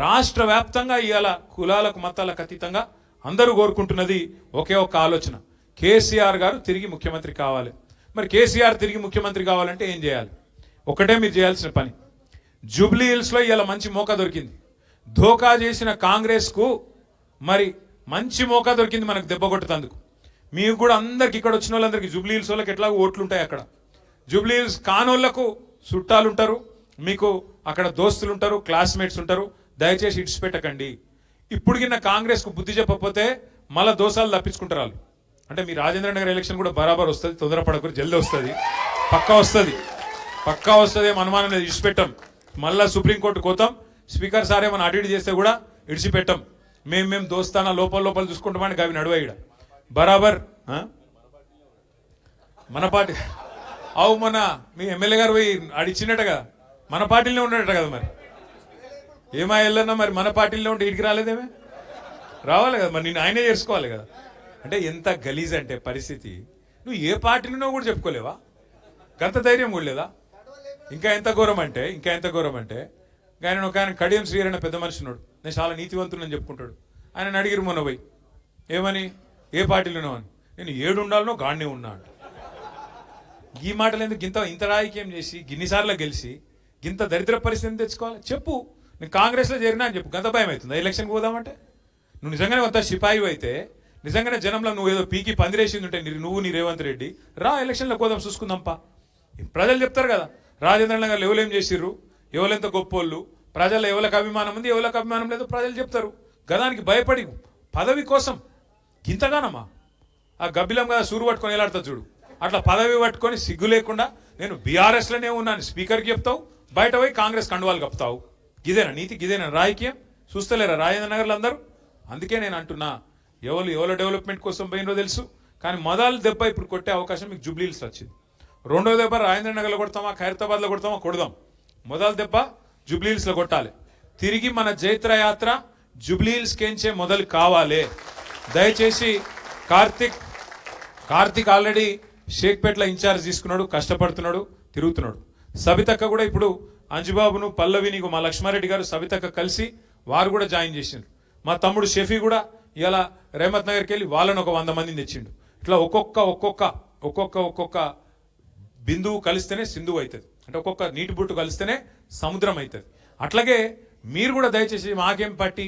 రాష్ట్ర వ్యాప్తంగా ఇవాళ కులాలకు మతాలకు అతీతంగా అందరూ కోరుకుంటున్నది ఒకే ఒక్క ఆలోచన, కేసీఆర్ గారు తిరిగి ముఖ్యమంత్రి కావాలి. మరి కేసీఆర్ తిరిగి ముఖ్యమంత్రి కావాలంటే ఏం చేయాలి? ఒకటే మీరు చేయాల్సిన పని, జూబ్లీ హిల్స్లో ఇవాళ మంచి మోకా దొరికింది. ధోకా చేసిన కాంగ్రెస్కు మరి మంచి మోకా దొరికింది మనకు దెబ్బ కొట్టేందుకు. మీకు కూడా అందరికి, ఇక్కడ వచ్చిన వాళ్ళందరికీ జూబ్లీ హిల్స్ వాళ్ళకి ఎట్లాగో ఓట్లు ఉంటాయి. అక్కడ జూబ్లీ హిల్స్ కానోళ్లకు చుట్టాలు ఉంటారు, మీకు అక్కడ దోస్తులు ఉంటారు, క్లాస్మేట్స్ ఉంటారు. దయచేసి ఇడిచిపెట్టకండి. ఇప్పుడు కింద కాంగ్రెస్కు బుద్ధి చెప్పకపోతే మళ్ళా దోసాలు తప్పించుకుంటారు వాళ్ళు. అంటే మీ రాజేంద్ర నగర్ ఎలక్షన్ కూడా బరాబర్ వస్తుంది, తొందరపడకూరు, జల్దీ వస్తుంది, పక్కా వస్తుంది, పక్కా వస్తుంది, ఏం అనుమానం లేదు. ఇడిచిపెట్టాం, మళ్ళా సుప్రీంకోర్టు కోతాం. స్పీకర్ సార్ ఏమైనా అడిట్ చేస్తే కూడా ఇడిచిపెట్టాం. మేము దోస్తానా లోపల చూసుకుంటామని అవి నడువాయిడ బరాబర్. మన పార్టీ అవు మొన్న మీ ఎమ్మెల్యే గారు పోయి అడిచినట్టుగా మన పార్టీలోనే ఉండేట కదా. మరి ఏమా వెళ్ళన్నా మరి మన పార్టీలో ఉంటే ఇడికి రాలేదేమే? రావాలి కదా మరి, నేను ఆయనే చేసుకోవాలి కదా. అంటే ఎంత గలీజ్ అంటే పరిస్థితి, నువ్వు ఏ పార్టీలోనో కూడా చెప్పుకోలేవా? గంత ధైర్యం కూడా లేదా? ఇంకా ఎంత ఘోరం అంటే ఆయన ఒక ఆయన కడియం శ్రీరణ పెద్ద మనిషి ఉన్నాడు, నేను చాలా నీతివంతుడని చెప్పుకుంటాడు. ఆయన అడిగిరు మొన్న పోయి, ఏమని, ఏ పార్టీలోనో అని. నేను 7 ఉండాలనో గాడినే ఉన్నా అంట. ఈ మాటలు ఎందుకు? ఇంత రాజకీయం చేసి గిన్నిసార్లు గెలిచి ఇంత దరిద్ర పరిస్థితిని తెచ్చుకోవాలి? చెప్పు, నేను కాంగ్రెస్లో చేరినా అని చెప్పు. గంత భయం అవుతుంది ఎలక్షన్కి పోదామంటే? నువ్వు నిజంగానే కొంత సిపాయి అయితే, నిజంగానే జనంలో నువ్వు ఏదో పీకి పందిరేసింది ఉంటే నువ్వు నీ రేవంత్ రెడ్డి రా, ఎలక్షన్లో పోదాం, చూసుకుందాంపా. ప్రజలు చెప్తారు కదా రాజేంద్ర నగర్లో ఎవరేం చేసిర్రు, ఎవరెంత గొప్పోళ్ళు, ప్రజల్లో ఎవరికి అభిమానం ఉంది, ఎవరికి అభిమానం లేదు, ప్రజలు చెప్తారు. గదానికి భయపడి పదవి కోసం ఇంతగానమ్మా ఆ గబ్బిలం కదా సూరు పట్టుకొని ఎలాడుతా చూడు, అట్లా పదవి పట్టుకొని సిగ్గు లేకుండా నేను బీఆర్ఎస్లోనే ఉన్నాను స్పీకర్కి చెప్తావు, బయట పోయి కాంగ్రెస్ కండువాలు కప్తావు. గిదేనా నీతి, గిదేనా రాజకీయం? చూస్తలేరా రాజేంద్ర నగర్లో అందరూ? అందుకే నేను అంటున్నా, ఎవరు డెవలప్మెంట్ కోసం పోయినో తెలుసు, కానీ మొదలు దెబ్బ ఇప్పుడు కొట్టే అవకాశం మీకు జూబ్లీ హిల్స్ వచ్చింది. రెండో దెబ్బ రాజేంద్ర నగర్లో కొడతామా, ఖైరతాబాద్లో కొడతామా, కొడదాం. మొదలు దెబ్బ జూబ్లీ హిల్స్లో కొట్టాలి. తిరిగి మన జైత్ర యాత్ర జూబ్లీ హిల్స్ కేంచే మొదలు కావాలి. దయచేసి కార్తిక్ ఆల్రెడీ షేక్పేట్ల ఇన్ఛార్జ్ తీసుకున్నాడు, కష్టపడుతున్నాడు, తిరుగుతున్నాడు. సబితక్క కూడా ఇప్పుడు అంజుబాబును, పల్లవిని, మా లక్ష్మారెడ్డి గారు, సబితక్క కలిసి వారు కూడా జాయిన్ చేసినారు. మా తమ్ముడు షఫీ కూడా ఇలా రేమత్ నగర్కి వెళ్ళి వాళ్ళని ఒక 100 మందిని తెచ్చిండు. ఇట్లా ఒక్కొక్క బిందువు కలిస్తేనే సింధువు అవుతుంది, అంటే ఒక్కొక్క నీటి బుట్టు కలిస్తేనే సముద్రం అవుతుంది. అట్లాగే మీరు కూడా దయచేసి మాకేం పట్టి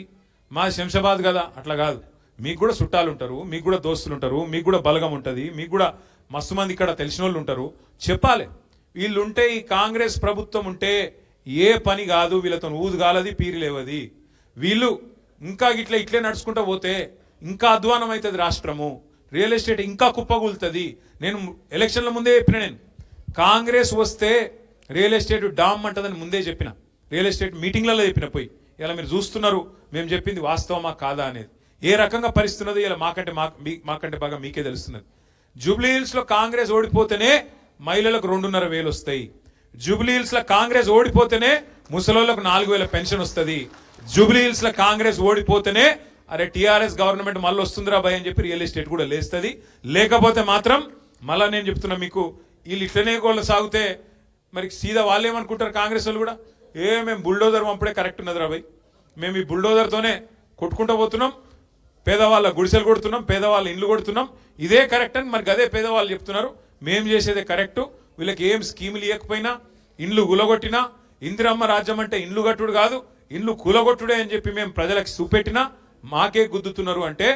మా శంషాబాద్ కదా అట్లా కాదు, మీకు కూడా చుట్టాలు ఉంటారు, మీకు కూడా దోస్తులు ఉంటారు, మీకు కూడా బలగం ఉంటుంది, మీకు కూడా మస్తు మంది ఇక్కడ తెలిసిన వాళ్ళు ఉంటారు. చెప్పాలి వీళ్ళు ఉంటే, ఈ కాంగ్రెస్ ప్రభుత్వం ఉంటే ఏ పని కాదు, వీళ్ళతో ఊదు కాలది పీరి లేవది. వీళ్ళు ఇంకా ఇట్లే నడుచుకుంటూ పోతే ఇంకా అధ్వానం అవుతుంది రాష్ట్రము, రియల్ ఎస్టేట్ ఇంకా కుప్పగూలుతుంది. నేను ఎలక్షన్ల ముందే చెప్పిన, నేను కాంగ్రెస్ వస్తే రియల్ ఎస్టేట్ డామ్ అంటదని ముందే చెప్పిన, రియల్ ఎస్టేట్ మీటింగ్లలో చెప్పిన. పోయి ఇలా మీరు చూస్తున్నారు మేము చెప్పింది వాస్తవమా కాదా అనేది. ఏ రకంగా పరిస్థితున్నదో ఇలా మాకంటే బాగా మీకే తెలుస్తున్నది. జూబ్లీ హిల్స్ లో కాంగ్రెస్ ఓడిపోతేనే మహిళలకు 2,500 వస్తాయి. జూబ్లీ హిల్స్ లో కాంగ్రెస్ ఓడిపోతేనే ముసలోళ్లకు 4,000 పెన్షన్ వస్తుంది. జూబ్లీ హిల్స్ లో కాంగ్రెస్ ఓడిపోతేనే అరే టీఆర్ఎస్ గవర్నమెంట్ మళ్ళీ వస్తుందిరా భయ్ అని చెప్పి రియల్ ఎస్టేట్ కూడా లేస్తుంది. లేకపోతే మాత్రం మళ్ళా నేను చెప్తున్నా మీకు, వీళ్ళు ఇట్లనే కూడా సాగితే మరి సీదా వాళ్ళు ఏమనుకుంటారు కాంగ్రెస్ వాళ్ళు కూడా, మేము బుల్డోజర్ పంపడే కరెక్ట్ ఉన్నది రా భయ్, మేము ఈ బుల్డోజర్తోనే కొట్టుకుంటూ పోతున్నాం, పేదవాళ్ళ గుడిసెలు కొడుతున్నాం, పేదవాళ్ళ ఇండ్లు కొడుతున్నాం, ఇదే కరెక్ట్ అని మరి అదే పేదవాళ్ళు చెప్తున్నారు. మేము చేసేదే కరెక్టు, వీళ్ళకి ఏం స్కీములు ఇవ్వకపోయినా, ఇండ్లు గులగొట్టినా, ఇందిరమ్మ రాజ్యం అంటే ఇండ్లు కట్టుడు కాదు ఇండ్లు కూలగొట్టుడే అని చెప్పి మేము ప్రజలకు చూపెట్టినా మాకే గుద్దుతున్నారు. అంటే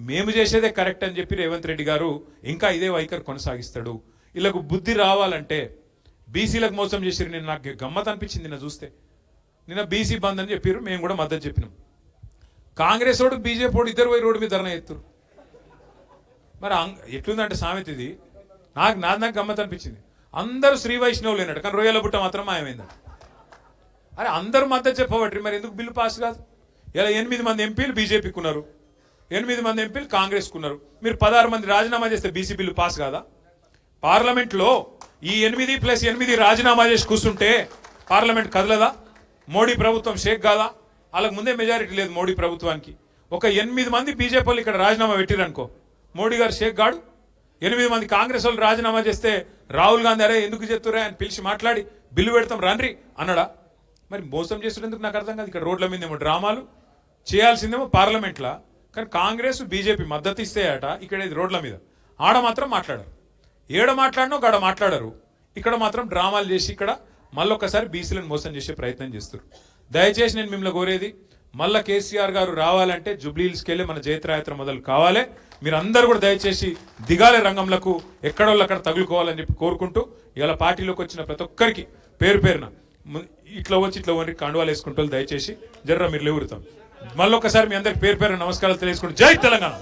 మేము చేసేదే కరెక్ట్ అని చెప్పి రేవంత్ రెడ్డి గారు ఇంకా ఇదే వైఖరి కొనసాగిస్తాడు. వీళ్ళకు బుద్ధి రావాలంటే బీసీలకు మోసం చేసిరు. నేను నాకు గమ్మత్ అనిపించింది నిన్న చూస్తే, నిన్న బీసీ బంద్ అని చెప్పారు, మేము కూడా మద్దతు చెప్పినాం. కాంగ్రెస్ వాడు బీజేపీ వాడు ఇద్దరు పోయి రోడ్డు మీద ధర్నా ఎత్తురు. మరి ఎట్లుందంటే సామెత ఇది, నాకు గమ్మత్ అనిపించింది. అందరూ శ్రీ వైష్ణవులు అయినట్టు, కానీ రొయ్యల బుట్ట మాత్రం మాయమైందట. అరే అందరూ మద్దతు చెప్పబట్టి మరి ఎందుకు బిల్లు పాస్ కాదు? ఇలా 8 మంది ఎంపీలు బీజేపీకి ఉన్నారు, 8 మంది ఎంపీలు కాంగ్రెస్కు ఉన్నారు. మీరు 16 మంది రాజీనామా చేస్తే బీసీ బిల్లు పాస్ కాదా? పార్లమెంట్లో ఈ 8+8 రాజీనామా చేసి కూర్చుంటే పార్లమెంట్ కదలదా? మోడీ ప్రభుత్వం షేక్ కాదా? వాళ్ళకి ముందే మెజారిటీ లేదు మోడీ ప్రభుత్వానికి. ఒక 8 మంది బీజేపీ వాళ్ళు ఇక్కడ రాజీనామా పెట్టిరనుకో, మోడీ గారు షేక్ గాడు. 8 మంది కాంగ్రెస్ వాళ్ళు రాజీనామా చేస్తే రాహుల్ గాంధీ అరే ఎందుకు చెప్తురా అని పిలిచి మాట్లాడి బిల్లు పెడతాం రండి అన్నాడా? మరి మోసం చేస్తున్నందుకు నాకు అర్థం కాదు. ఇక్కడ రోడ్ల మీద ఏమో డ్రామాలు చేయాల్సిందేమో పార్లమెంట్లో, కానీ కాంగ్రెస్ బీజేపీ మద్దతు ఇస్తే అట ఇక్కడ రోడ్ల మీద ఆడ మాత్రం మాట్లాడరు. ఏడ మాట్లాడినో గడ మాట్లాడరు. ఇక్కడ మాత్రం డ్రామాలు చేసి ఇక్కడ మళ్ళొక్కసారి బీసీలను మోసం చేసే ప్రయత్నం చేస్తారు. దయచేసి నేను మిమ్మల్ని కోరేది, మళ్ళా కేసీఆర్ గారు రావాలంటే జూబ్లీ హిల్స్కి వెళ్ళి మన జయత్రయాత్ర మొదలు కావాలి. మీరు అందరూ కూడా దయచేసి దిగాలే రంగంలకు, ఎక్కడోళ్ళు అక్కడ తగులుకోవాలని చెప్పి కోరుకుంటూ ఇలా పార్టీలోకి వచ్చిన ప్రతి ఒక్కరికి పేరు పేరున ఇట్లా వచ్చి ఇట్లా వరకు కండువాలు వేసుకుంటూ దయచేసి జర్ర మీరు లేవురుతాం. మళ్ళొక్కసారి మీ అందరికి పేరు పేరు నమస్కారాలు తెలియజేసుకుంటూ జై తెలంగాణ.